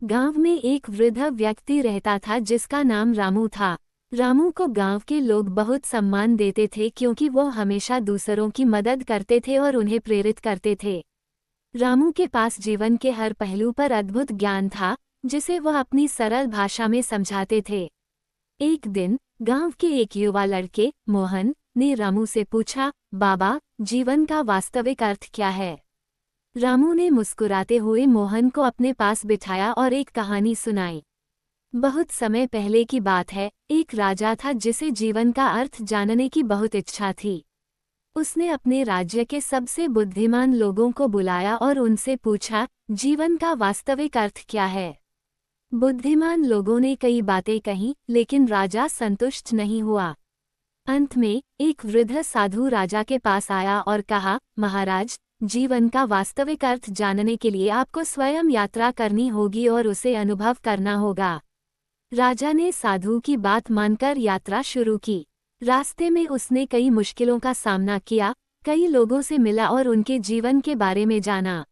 गांव में एक वृद्ध व्यक्ति रहता था जिसका नाम रामू था। रामू को गांव के लोग बहुत सम्मान देते थे क्योंकि वो हमेशा दूसरों की मदद करते थे और उन्हें प्रेरित करते थे। रामू के पास जीवन के हर पहलू पर अद्भुत ज्ञान था, जिसे वह अपनी सरल भाषा में समझाते थे। एक दिन गांव के एक युवा लड़के मोहन ने रामू से पूछा, बाबा, जीवन का वास्तविक अर्थ क्या है? रामू ने मुस्कुराते हुए मोहन को अपने पास बिठाया और एक कहानी सुनाई। बहुत समय पहले की बात है, एक राजा था जिसे जीवन का अर्थ जानने की बहुत इच्छा थी। उसने अपने राज्य के सबसे बुद्धिमान लोगों को बुलाया और उनसे पूछा, जीवन का वास्तविक अर्थ क्या है? बुद्धिमान लोगों ने कई बातें कहीं, लेकिन राजा संतुष्ट नहीं हुआ। अंत में एक वृद्ध साधु राजा के पास आया और कहा, महाराज, जीवन का वास्तविक अर्थ जानने के लिए आपको स्वयं यात्रा करनी होगी और उसे अनुभव करना होगा। राजा ने साधु की बात मानकर यात्रा शुरू की। रास्ते में उसने कई मुश्किलों का सामना किया, कई लोगों से मिला और उनके जीवन के बारे में जाना।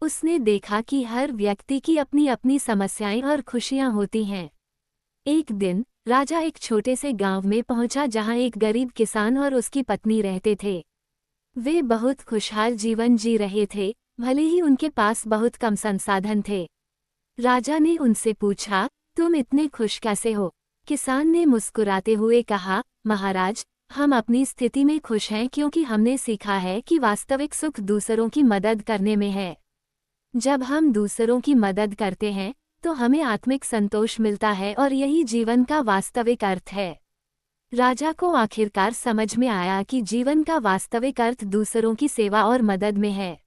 उसने देखा कि हर व्यक्ति की अपनी अपनी समस्याएं और खुशियां होती हैं। एक दिन राजा एक छोटे से गांव में पहुंचा जहां एक गरीब किसान और उसकी पत्नी रहते थे। वे बहुत खुशहाल जीवन जी रहे थे, भले ही उनके पास बहुत कम संसाधन थे। राजा ने उनसे पूछा, तुम इतने खुश कैसे हो? किसान ने मुस्कुराते हुए कहा, महाराज, हम अपनी स्थिति में खुश हैं क्योंकि हमने सीखा है कि वास्तविक सुख दूसरों की मदद करने में है। जब हम दूसरों की मदद करते हैं तो हमें आत्मिक संतोष मिलता है और यही जीवन का वास्तविक अर्थ है। राजा को आखिरकार समझ में आया कि जीवन का वास्तविक अर्थ दूसरों की सेवा और मदद में है।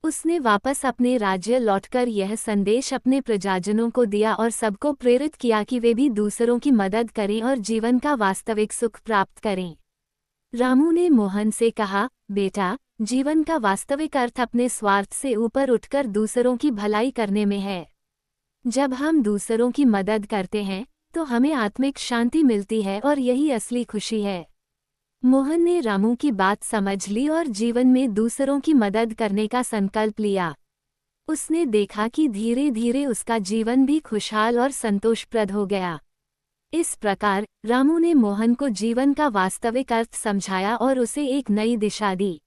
उसने वापस अपने राज्य लौटकर यह संदेश अपने प्रजाजनों को दिया और सबको प्रेरित किया कि वे भी दूसरों की मदद करें और जीवन का वास्तविक सुख प्राप्त करें। रामू ने मोहन से कहा, बेटा, जीवन का वास्तविक अर्थ अपने स्वार्थ से ऊपर उठकर दूसरों की भलाई करने में है। जब हम दूसरों की मदद करते हैं तो हमें आत्मिक शांति मिलती है और यही असली खुशी है। मोहन ने रामू की बात समझ ली और जीवन में दूसरों की मदद करने का संकल्प लिया। उसने देखा कि धीरे धीरे उसका जीवन भी खुशहाल और संतोषप्रद हो गया। इस प्रकार रामू ने मोहन को जीवन का वास्तविक अर्थ समझाया और उसे एक नई दिशा दी।